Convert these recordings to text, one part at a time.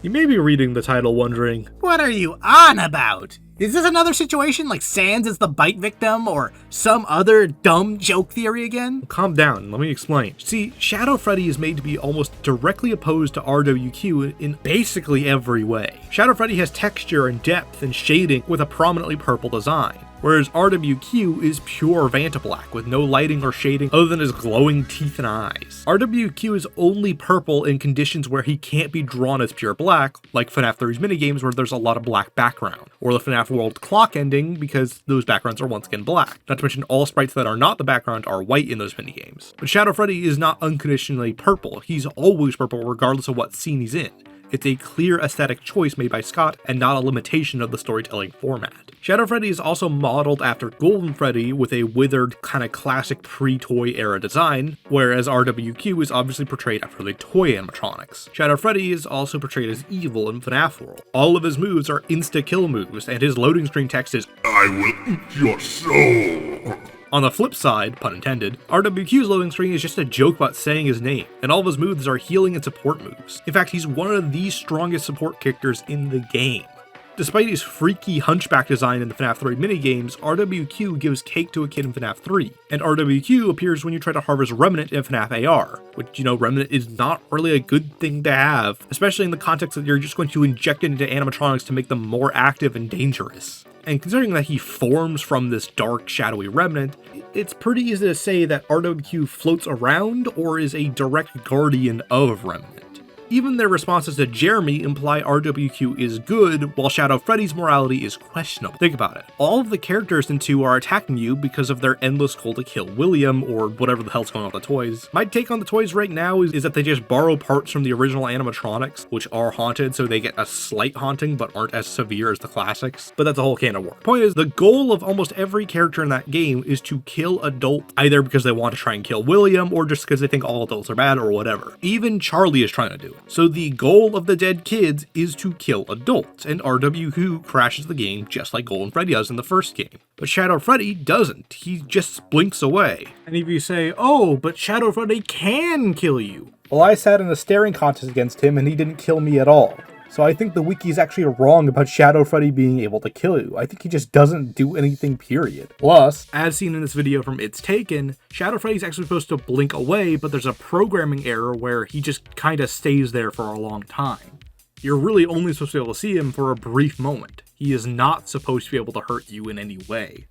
You may be reading the title wondering, what are you on about? Is this another situation like Sans is the bite victim or some other dumb joke theory again? calm down, let me explain. See, Shadow Freddy is made to be almost directly opposed to RWQ in basically every way. Shadow Freddy has texture and depth and shading with a prominently purple design, whereas RWQ is pure Vantablack with no lighting or shading other than his glowing teeth and eyes. RWQ is only purple in conditions where he can't be drawn as pure black, like FNAF 3's minigames where there's a lot of black background, or the FNAF World clock ending because those backgrounds are once again black. Not to mention all sprites that are not the background are white in those minigames. But Shadow Freddy is not unconditionally purple, he's always purple regardless of what scene he's in. It's a clear aesthetic choice made by Scott and not a limitation of the storytelling format. Shadow Freddy is also modeled after Golden Freddy with a withered, kind of classic pre-toy era design, whereas RWQ is obviously portrayed after the toy animatronics. Shadow Freddy is also portrayed as evil in FNAF World. All of his moves are insta-kill moves, and his loading screen text is, "I will eat your soul." On the flip side, pun intended, RWQ's loading screen is just a joke about saying his name, and all of his moves are healing and support moves. In fact, he's one of the strongest support characters in the game. Despite his freaky hunchback design in the FNAF 3 minigames, RWQ gives cake to a kid in FNAF 3, and RWQ appears when you try to harvest Remnant in FNAF AR, which, Remnant is not really a good thing to have, especially in the context that you're just going to inject it into animatronics to make them more active and dangerous. And considering that he forms from this dark, shadowy remnant, it's pretty easy to say that RWQ floats around or is a direct guardian of Remnant. Even their responses to Jeremy imply RWQ is good, while Shadow Freddy's morality is questionable. Think about it. All of the characters in 2 are attacking you because of their endless goal to kill William, or whatever the hell's going on with the toys. My take on the toys right now is that they just borrow parts from the original animatronics, which are haunted, so they get a slight haunting, but aren't as severe as the classics. But that's a whole can of worms. Point is, the goal of almost every character in that game is to kill adults, either because they want to try and kill William, or just because they think all adults are bad, or whatever. Even Charlie is trying to do it. So the goal of the dead kids is to kill adults, and RWQ crashes the game just like Golden Freddy does in the first game. But Shadow Freddy doesn't, he just blinks away. And if you say, oh, but Shadow Freddy can kill you. Well, I sat in a staring contest against him and he didn't kill me at all. So I think the wiki is actually wrong about Shadow Freddy being able to kill you. I think he just doesn't do anything, period. Plus, as seen in this video from It's Taken, Shadow Freddy's actually supposed to blink away, but there's a programming error where he just kinda stays there for a long time. You're really only supposed to be able to see him for a brief moment. He is not supposed to be able to hurt you in any way.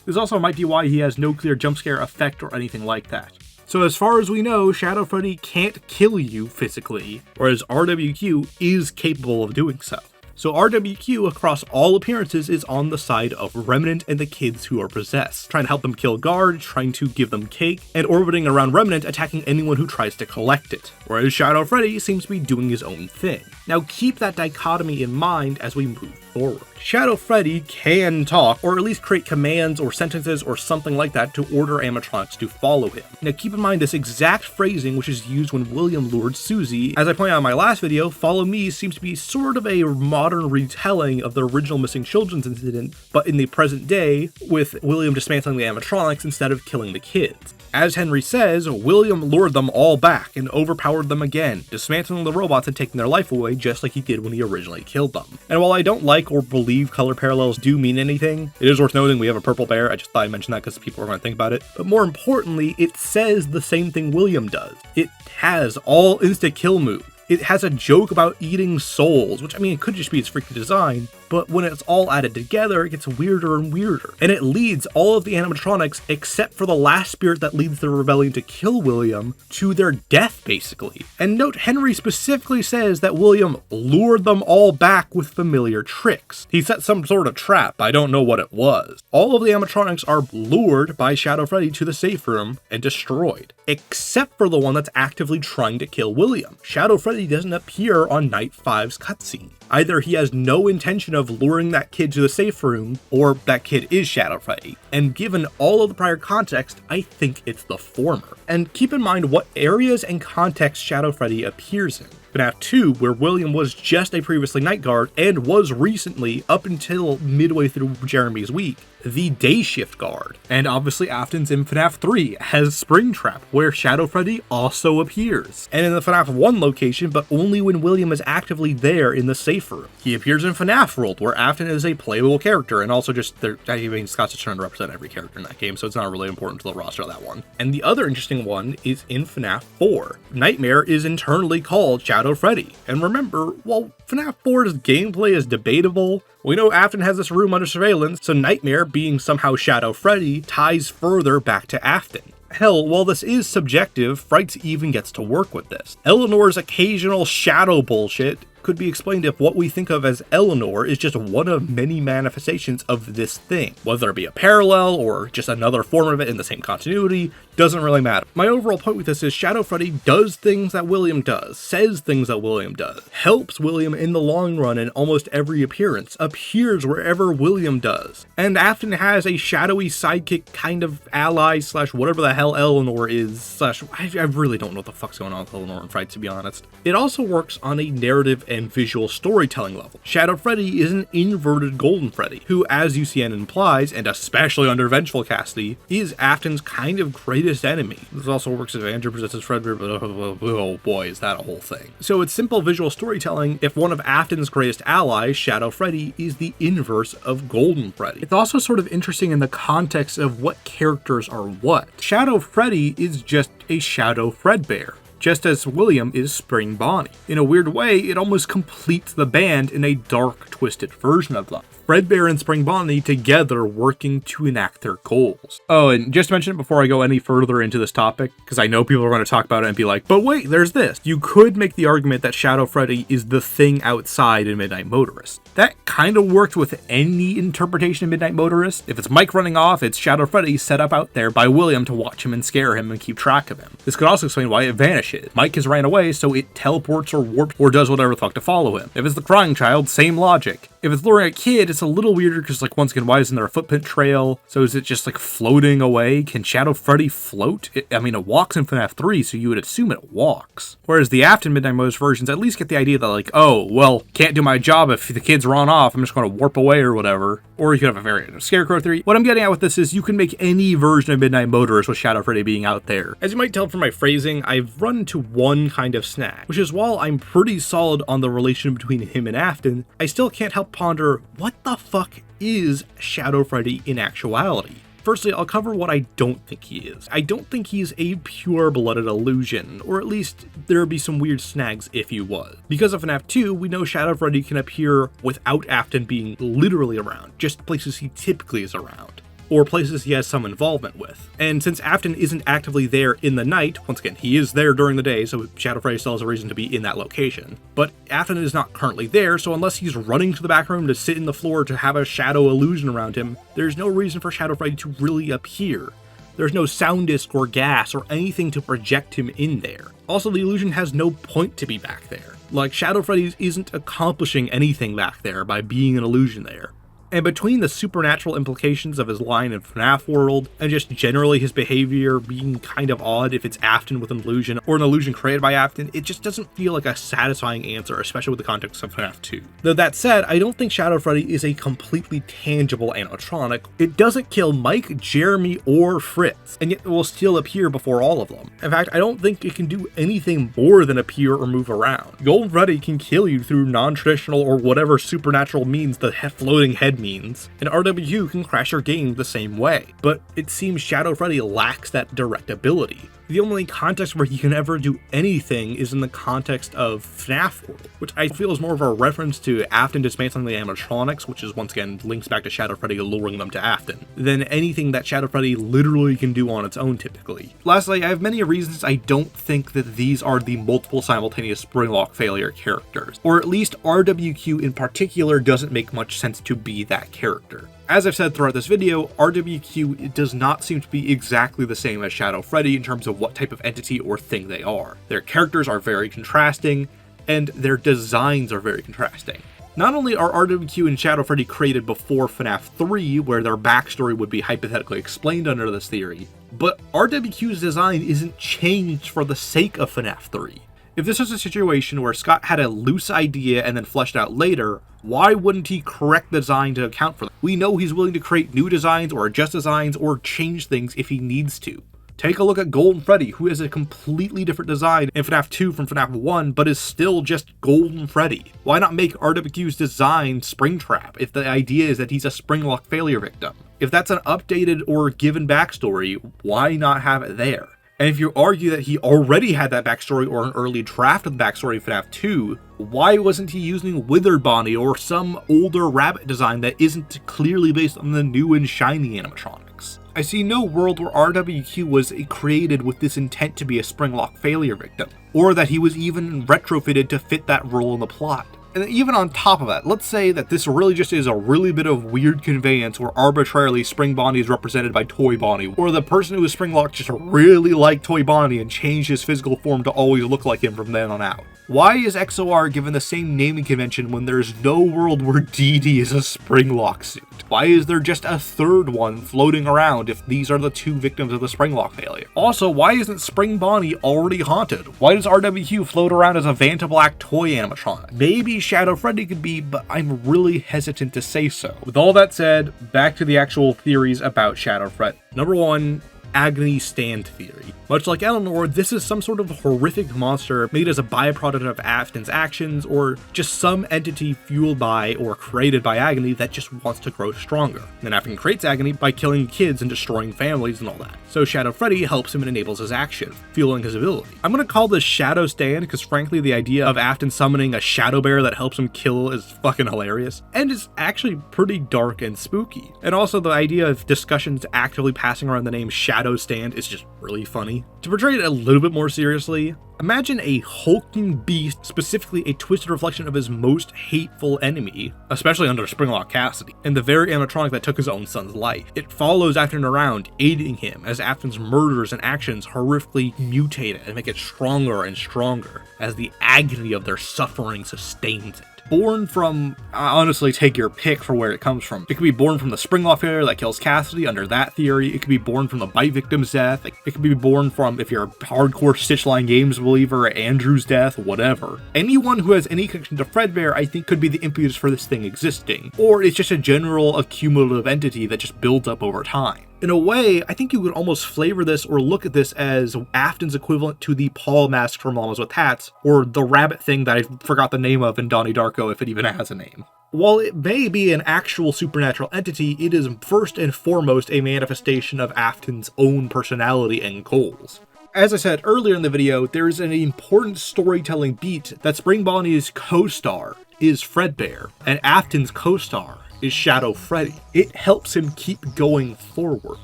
This also might be why he has no clear jump scare effect or anything like that. So as far as we know, Shadow Freddy can't kill you physically, whereas RWQ is capable of doing so. So RWQ, across all appearances, is on the side of Remnant and the kids who are possessed, trying to help them kill guards, trying to give them cake, and orbiting around Remnant, attacking anyone who tries to collect it, whereas Shadow Freddy seems to be doing his own thing. Now keep that dichotomy in mind as we move forward. Shadow Freddy can talk, or at least create commands or sentences or something like that to order animatronics to follow him. Now keep in mind this exact phrasing which is used when William lured Susie. As I pointed out in my last video, Follow Me seems to be sort of a modern retelling of the original missing children's incident, but in the present day, with William dismantling the animatronics instead of killing the kids. As Henry says, William lured them all back and overpowered them again, dismantling the robots and taking their life away just like he did when he originally killed them. And while I don't like or believe color parallels do mean anything, it is worth noting we have a purple bear. I just thought I'd mention that because people are going to think about it. But more importantly, it says the same thing William does. It has all insta-kill moves. It has a joke about eating souls, which, I mean, it could just be its freaking design, but when it's all added together, it gets weirder and weirder. And it leads all of the animatronics, except for the last spirit that leads the rebellion to kill William, to their death, basically. And note, Henry specifically says that William lured them all back with familiar tricks. He set some sort of trap, I don't know what it was. All of the animatronics are lured by Shadow Freddy to the safe room and destroyed, except for the one that's actively trying to kill William. Shadow Freddy doesn't appear on Night 5's cutscene. Either he has no intention of luring that kid to the safe room, or that kid is Shadow Freddy. And given all of the prior context, I think it's the former. And keep in mind what areas and context Shadow Freddy appears in. FNAF 2, where William was just a previously night guard and was recently, up until midway through Jeremy's week, the day shift guard. And obviously Afton's in FNAF 3 has Springtrap, where Shadow Freddy also appears. And in the FNAF 1 location, but only when William is actively there in the safe room. He appears in FNAF World, where Afton is a playable character, and also just, Scott's trying to represent every character in that game, so it's not really important to the roster of that one. And the other interesting one is in FNAF 4. Nightmare is internally called Shadow Freddy. And remember, while FNAF 4's gameplay is debatable, we know Afton has this room under surveillance, so Nightmare, being somehow Shadow Freddy, ties further back to Afton. Hell, while this is subjective, Frights even gets to work with this. Eleanor's occasional shadow bullshit could be explained if what we think of as Eleanor is just one of many manifestations of this thing. Whether it be a parallel or just another form of it in the same continuity, doesn't really matter. My overall point with this is Shadow Freddy does things that William does, says things that William does, helps William in the long run in almost every appearance, appears wherever William does, and Afton has a shadowy sidekick kind of ally / whatever the hell Eleanor is / I really don't know what the fuck's going on with Eleanor and Fright, to be honest. It also works on a narrative and visual storytelling level. Shadow Freddy is an inverted Golden Freddy, who, as UCN implies, and especially under Vengeful Cassidy, is Afton's kind of greatest enemy. This also works if Andrew presents as Freddy, but oh boy, is that a whole thing. So it's simple visual storytelling if one of Afton's greatest allies, Shadow Freddy, is the inverse of Golden Freddy. It's also sort of interesting in the context of what characters are what. Shadow Freddy is just a Shadow Fredbear, just as William is Spring Bonnie. In a weird way, it almost completes the band in a dark, twisted version of them. Fredbear and Spring Bonnie together working to enact their goals. Oh, and just to mention it before I go any further into this topic, because I know people are going to talk about it and be like, but wait, there's this. You could make the argument that Shadow Freddy is the thing outside in Midnight Motorist. That kind of worked with any interpretation of Midnight Motorist. If it's Mike running off, it's Shadow Freddy set up out there by William to watch him and scare him and keep track of him. This could also explain why it vanishes. Mike has ran away, so it teleports or warps or does whatever the fuck to follow him. If it's the crying child, same logic. If it's luring a kid, it's a little weirder because, like, once again, why isn't there a footprint trail? So is it just, like, floating away? Can Shadow Freddy float? It walks in FNAF 3, so you would assume it walks. Whereas the Afton Midnight Motorist versions at least get the idea that, like, oh, well, can't do my job if the kids run off, I'm just going to warp away or whatever. Or you could have a variant of Scarecrow theory. What I'm getting at with this is you can make any version of Midnight Motorist with Shadow Freddy being out there. As you might tell from my phrasing, I've run into one kind of snag, which is while I'm pretty solid on the relation between him and Afton, I still can't help ponder what the fuck is Shadow Freddy in actuality. Firstly, I'll cover what I don't think he is. I don't think he's a pure-blooded illusion, or at least there would be some weird snags if he was. Because of FNAF 2, we know Shadow Freddy can appear without Afton being literally around, just places he typically is around, or places he has some involvement with. And since Afton isn't actively there in the night, once again, he is there during the day, so Shadow Freddy still has a reason to be in that location. But Afton is not currently there, so unless he's running to the back room to sit in the floor to have a shadow illusion around him, there's no reason for Shadow Freddy to really appear. There's no sound disc or gas or anything to project him in there. Also, the illusion has no point to be back there. Like, Shadow Freddy isn't accomplishing anything back there by being an illusion there. And between the supernatural implications of his line in FNAF World, and just generally his behavior being kind of odd if it's Afton with an illusion, or an illusion created by Afton, it just doesn't feel like a satisfying answer, especially with the context of FNAF 2. Though that said, I don't think Shadow Freddy is a completely tangible animatronic. It doesn't kill Mike, Jeremy, or Fritz, and yet it will still appear before all of them. In fact, I don't think it can do anything more than appear or move around. Golden Freddy can kill you through non-traditional or whatever supernatural means the floating head means, and RWQ can crash your game the same way, but it seems Shadow Freddy lacks that direct ability. The only context where he can ever do anything is in the context of FNAF World, which I feel is more of a reference to Afton dismantling the animatronics, which is once again links back to Shadow Freddy luring them to Afton, than anything that Shadow Freddy literally can do on its own typically. Lastly, I have many reasons I don't think that these are the multiple simultaneous Springlock failure characters, or at least RWQ in particular doesn't make much sense to be that character. As I've said throughout this video, RWQ does not seem to be exactly the same as Shadow Freddy in terms of what type of entity or thing they are. Their characters are very contrasting, and their designs are very contrasting. Not only are RWQ and Shadow Freddy created before FNAF 3, where their backstory would be hypothetically explained under this theory, but RWQ's design isn't changed for the sake of FNAF 3. If this was a situation where Scott had a loose idea and then fleshed out later, why wouldn't he correct the design to account for that? We know he's willing to create new designs or adjust designs or change things if he needs to. Take a look at Golden Freddy, who has a completely different design in FNAF 2 from FNAF 1, but is still just Golden Freddy. Why not make RWQ's design Springtrap if the idea is that he's a Springlock failure victim? If that's an updated or given backstory, why not have it there? And if you argue that he already had that backstory or an early draft of the backstory of FNAF 2, why wasn't he using Withered Bonnie or some older rabbit design that isn't clearly based on the new and shiny animatronics? I see no world where RWQ was created with this intent to be a Springlock failure victim, or that he was even retrofitted to fit that role in the plot. And even on top of that, let's say that this really just is a really bit of weird conveyance where arbitrarily Spring Bonnie is represented by Toy Bonnie, or the person who is Springlock just really liked Toy Bonnie and changed his physical form to always look like him from then on out. Why is XOR given the same naming convention when there's no world where Dee Dee is a Springlock suit? Why is there just a third one floating around if these are the two victims of the Springlock failure? Also, why isn't Spring Bonnie already haunted? Why does RWQ float around as a Vantablack toy animatronic? Maybe Shadow Freddy could be, but I'm really hesitant to say so. With all that said, back to the actual theories about Shadow Freddy. Number 1, agony stand theory. Much like Eleanor, this is some sort of horrific monster made as a byproduct of Afton's actions, or just some entity fueled by or created by agony that just wants to grow stronger. Then Afton creates agony by killing kids and destroying families and all that. So Shadow Freddy helps him and enables his action, fueling his ability. I'm gonna call this Shadow Stand because frankly the idea of Afton summoning a shadow bear that helps him kill is fucking hilarious, and it's actually pretty dark and spooky. And also the idea of discussions actively passing around the name Shadow Stand is just really funny. To portray it a little bit more seriously, imagine a hulking beast, specifically a twisted reflection of his most hateful enemy, especially under Springlock Cassidy, and the very animatronic that took his own son's life. It follows Afton around, aiding him as Afton's murders and actions horrifically mutate it and make it stronger and stronger as the agony of their suffering sustains it. Born from, honestly, take your pick for where it comes from. It could be born from the Springlock failure that kills Cassidy under that theory. It could be born from the Bite victim's death. It could be born from, if you're a hardcore Stitchline Games believer, Andrew's death, whatever. Anyone who has any connection to Fredbear, I think, could be the impetus for this thing existing. Or it's just a general accumulative entity that just builds up over time. In a way, I think you could almost flavor this or look at this as Afton's equivalent to the Paul mask from Llamas with Hats, or the rabbit thing that I forgot the name of in Donnie Darko, if it even has a name. While it may be an actual supernatural entity, it is first and foremost a manifestation of Afton's own personality and goals. As I said earlier in the video, there is an important storytelling beat that Spring Bonnie's co-star is Fredbear, and Afton's co-star is Shadow Freddy. It helps him keep going forward.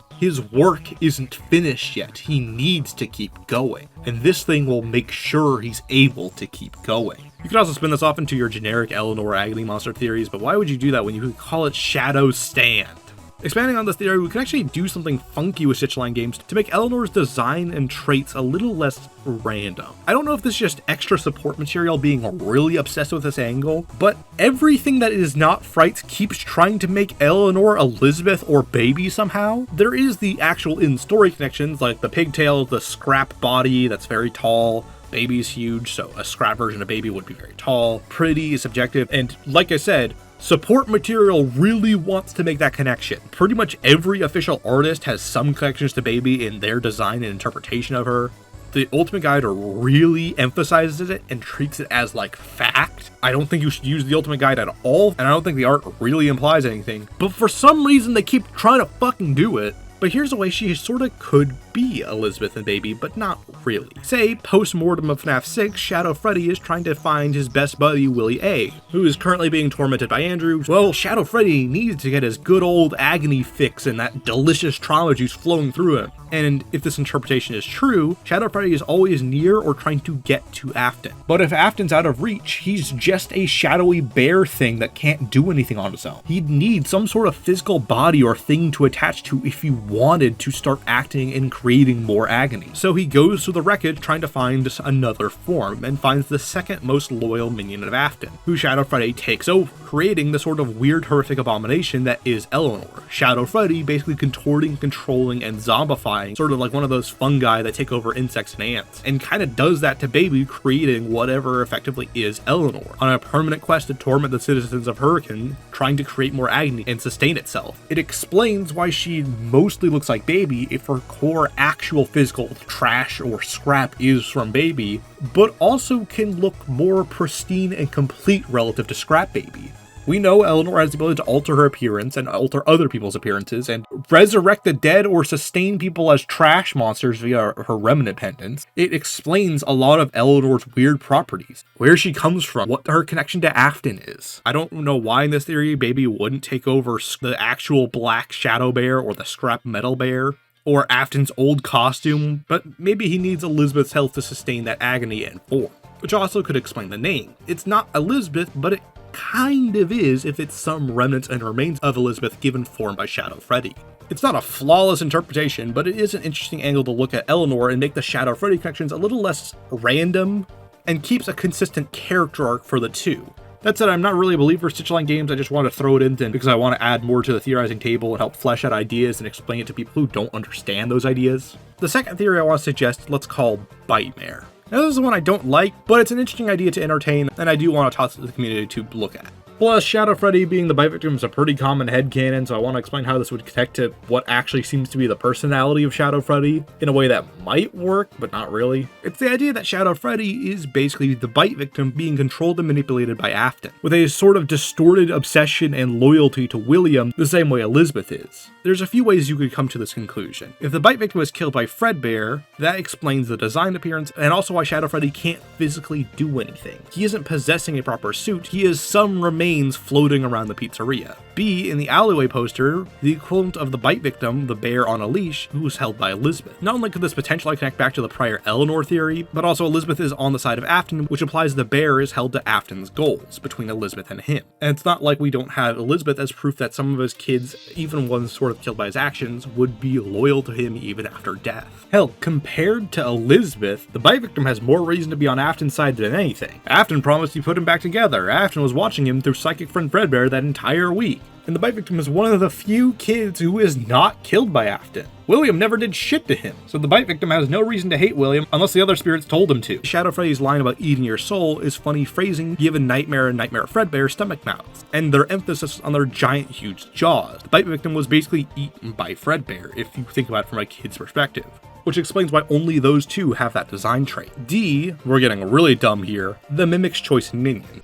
His work isn't finished yet. He needs to keep going. And this thing will make sure he's able to keep going. You could also spin this off into your generic Eleanor agony monster theories, but why would you do that when you could call it Shadow Stand? Expanding on this theory, we can actually do something funky with Stitchline Games to make Eleanor's design and traits a little less random. I don't know if this is just extra support material being really obsessed with this angle, but everything that is not Frights keeps trying to make Eleanor Elizabeth or Baby somehow. There is the actual in-story connections, like the pigtail, the scrap body that's very tall. Baby's huge, so a scrap version of Baby would be very tall. Pretty is subjective, and like I said, support material really wants to make that connection. Pretty much every official artist has some connections to Baby in their design and interpretation of her. The Ultimate Guide really emphasizes it and treats it as like fact. I don't think you should use the Ultimate Guide at all, and I don't think the art really implies anything, but for some reason they keep trying to fucking do it. But here's a way she sorta could be Elizabeth and Baby, but not really. Say, post-mortem of FNAF 6, Shadow Freddy is trying to find his best buddy, Willie A, who is currently being tormented by Andrew. Well, Shadow Freddy needs to get his good old agony fix and that delicious trauma juice flowing through him. And if this interpretation is true, Shadow Freddy is always near or trying to get to Afton. But if Afton's out of reach, he's just a shadowy bear thing that can't do anything on his own. He'd need some sort of physical body or thing to attach to if he wanted to start acting and creating more agony. So he goes through the wreckage trying to find another form, and finds the second most loyal minion of Afton, who Shadow Freddy takes over, creating the sort of weird, horrific abomination that is Eleanor. Shadow Freddy basically contorting, controlling, and zombifying, sort of like one of those fungi that take over insects and ants, and kind of does that to Baby, creating whatever effectively is Eleanor, on a permanent quest to torment the citizens of Hurricane, trying to create more agony and sustain itself. It explains why she mostly looks like Baby if her core actual physical trash or scrap is from Baby, but also can look more pristine and complete relative to Scrap Baby. We know Eleanor has the ability to alter her appearance and alter other people's appearances and resurrect the dead or sustain people as trash monsters via her remnant pendants. It explains a lot of Eleanor's weird properties, where she comes from, what her connection to Afton is. I don't know why in this theory Baby wouldn't take over the actual black shadow bear or the scrap metal bear, or Afton's old costume, but maybe he needs Elizabeth's health to sustain that agony and form, which also could explain the name. It's not Elizabeth, but it kind of is if it's some remnants and remains of Elizabeth given form by Shadow Freddy. It's not a flawless interpretation, but it is an interesting angle to look at Eleanor and make the Shadow Freddy connections a little less random, and keeps a consistent character arc for the two. That said, I'm not really a believer of Stitchline games, I just want to throw it in because I want to add more to the theorizing table and help flesh out ideas and explain it to people who don't understand those ideas. The second theory I want to suggest, let's call Bite-Mare. Now, this is one I don't like, but it's an interesting idea to entertain, and I do want to toss it to the community to look at. Plus, Shadow Freddy being the bite victim is a pretty common headcanon, so I want to explain how this would connect to what actually seems to be the personality of Shadow Freddy in a way that might work, but not really. It's the idea that Shadow Freddy is basically the bite victim being controlled and manipulated by Afton, with a sort of distorted obsession and loyalty to William the same way Elizabeth is. There's a few ways you could come to this conclusion. If the bite victim was killed by Fredbear, that explains the design appearance, and also why Shadow Freddy can't physically do anything. He isn't possessing a proper suit, he is some remains floating around the pizzeria. B, in the alleyway poster, the equivalent of the bite victim, the bear on a leash, who was held by Elizabeth. Not only could this potentially connect back to the prior Eleanor theory, but also Elizabeth is on the side of Afton, which implies the bear is held to Afton's goals between Elizabeth and him. And it's not like we don't have Elizabeth as proof that some of his kids, even ones sort of killed by his actions, would be loyal to him even after death. Hell, compared to Elizabeth, the bite victim has more reason to be on Afton's side than anything. Afton promised he put him back together. Afton was watching him through psychic friend Fredbear that entire week. And the bite victim is one of the few kids who is not killed by Afton. William never did shit to him, so the bite victim has no reason to hate William unless the other spirits told him to. Shadow Freddy's line about eating your soul is funny phrasing given Nightmare and Nightmare Fredbear stomach mouths, and their emphasis on their giant, huge jaws. The bite victim was basically eaten by Fredbear, if you think about it from a kid's perspective, which explains why only those two have that design trait. D, we're getting really dumb here, the Mimic's Choice Minion.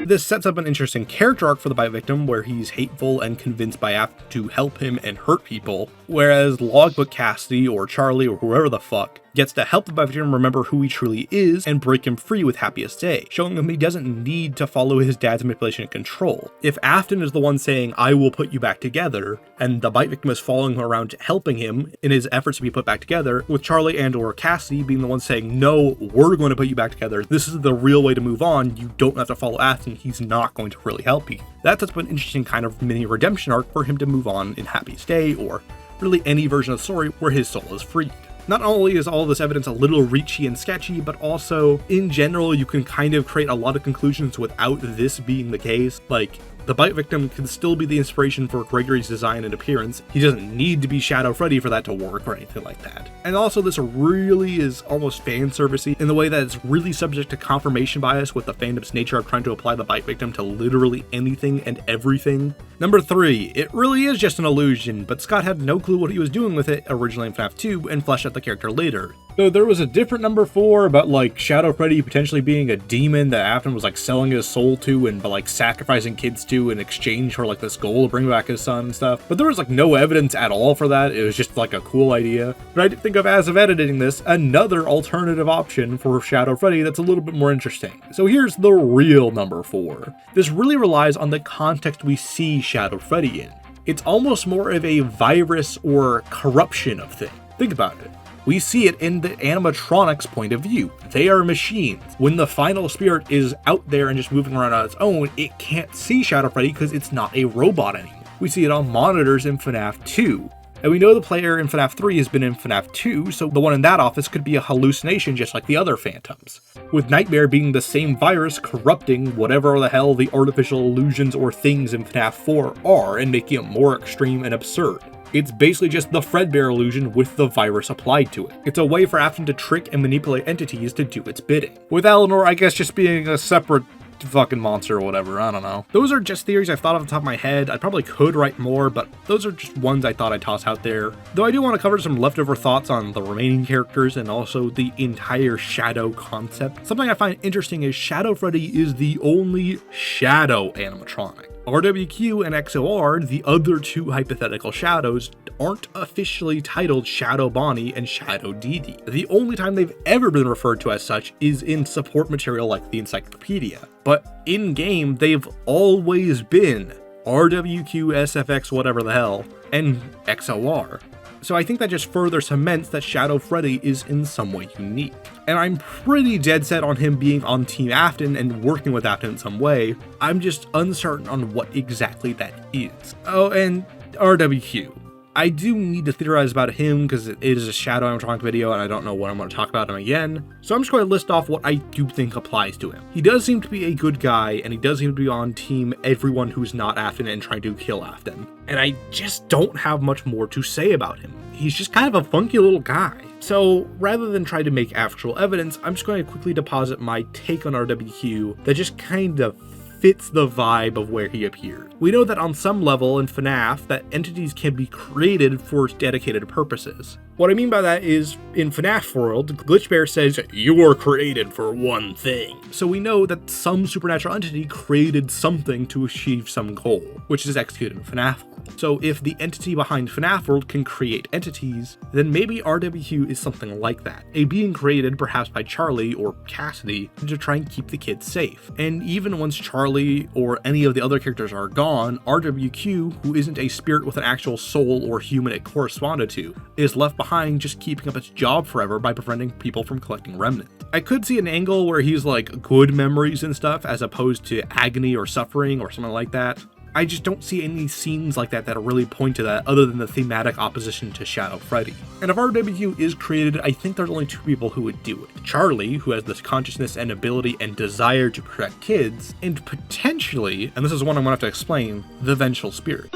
This sets up an interesting character arc for the bite victim, where he's hateful and convinced by Afton to help him and hurt people, whereas Logbook Cassidy or Charlie or whoever the fuck gets to help the bite victim remember who he truly is and break him free with Happiest Day, showing him he doesn't need to follow his dad's manipulation and control. If Afton is the one saying, "I will put you back together," and the bite victim is following around helping him in his efforts to be put back together, with Charlie and or Cassidy being the one saying, "No, we're going to put you back together. This is the real way to move on. You don't have to follow Afton. He's not going to really help you." That sets up an interesting kind of mini redemption arc for him to move on in Happiest Day, or really any version of the story where his soul is freed. Not only is all this evidence a little reachy and sketchy, but also, in general, you can kind of create a lot of conclusions without this being the case. Like, the bite victim can still be the inspiration for Gregory's design and appearance. He doesn't need to be Shadow Freddy for that to work or anything like that. And also, this really is almost fan servicey in the way that it's really subject to confirmation bias with the fandom's nature of trying to apply the bite victim to literally anything and everything. Number 3, it really is just an illusion, but Scott had no clue what he was doing with it originally in FNAF 2 and fleshed out the character later. So there was a different number 4 about like Shadow Freddy potentially being a demon that Afton was like selling his soul to and like sacrificing kids to in exchange for like this goal to bring back his son and stuff. But there was like no evidence at all for that. It was just like a cool idea. But I did think of, as of editing this, another alternative option for Shadow Freddy that's a little bit more interesting. So here's the real number 4. This really relies on the context we see Shadow Freddy in. It's almost more of a virus or corruption of things. Think about it. We see it in the animatronics point of view. They are machines. When the final spirit is out there and just moving around on its own, it can't see Shadow Freddy because it's not a robot anymore. We see it on monitors in FNAF 2. And we know the player in FNAF 3 has been in FNAF 2, so the one in that office could be a hallucination just like the other phantoms. With Nightmare being the same virus corrupting whatever the hell the artificial illusions or things in FNAF 4 are and making it more extreme and absurd. It's basically just the Fredbear illusion with the virus applied to it. It's a way for Afton to trick and manipulate entities to do its bidding. With Eleanor, I guess, just being a separate fucking monster or whatever, I don't know. Those are just theories I've thought off the top of my head. I probably could write more, but those are just ones I thought I'd toss out there. Though I do want to cover some leftover thoughts on the remaining characters and also the entire Shadow concept. Something I find interesting is Shadow Freddy is the only Shadow animatronic. RWQ and XOR, the other two hypothetical shadows, aren't officially titled Shadow Bonnie and Shadow Dee Dee. The only time they've ever been referred to as such is in support material like the encyclopedia. But in-game, they've always been RWQ, SFX, whatever the hell, and XOR. So I think that just further cements that Shadow Freddy is in some way unique. And I'm pretty dead set on him being on Team Afton and working with Afton in some way. I'm just uncertain on what exactly that is. Oh, and RWQ. I do need to theorize about him because it is a Shadow animatronic video and I don't know when I'm going to talk about him again. So I'm just going to list off what I do think applies to him. He does seem to be a good guy and he does seem to be on team everyone who's not Afton and trying to kill Afton. And I just don't have much more to say about him. He's just kind of a funky little guy. So rather than try to make actual evidence, I'm just going to quickly deposit my take on RWQ that just kind of fits the vibe of where he appeared. We know that on some level in FNAF that entities can be created for dedicated purposes. What I mean by that is, in FNAF world, Glitchbear says, "You were created for one thing." So we know that some supernatural entity created something to achieve some goal, which is executed in FNAF world. So if the entity behind FNAF world can create entities, then maybe RWQ is something like that. A being created perhaps by Charlie or Cassidy to try and keep the kids safe. And even once Charlie or any of the other characters are gone, RWQ, who isn't a spirit with an actual soul or human it corresponded to, is left behind just keeping up its job forever by preventing people from collecting remnants. I could see an angle where he's like good memories and stuff as opposed to agony or suffering or something like that. I just don't see any scenes like that that really point to that other than the thematic opposition to Shadow Freddy. And if RWQ is created, I think there's only two people who would do it. Charlie, who has this consciousness and ability and desire to protect kids, and potentially, and this is one I'm gonna have to explain, the Vengeful Spirit.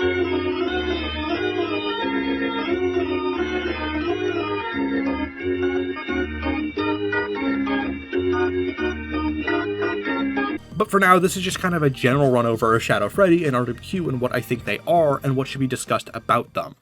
But for now, this is just kind of a general run over of Shadow Freddy and RWQ and what I think they are and what should be discussed about them.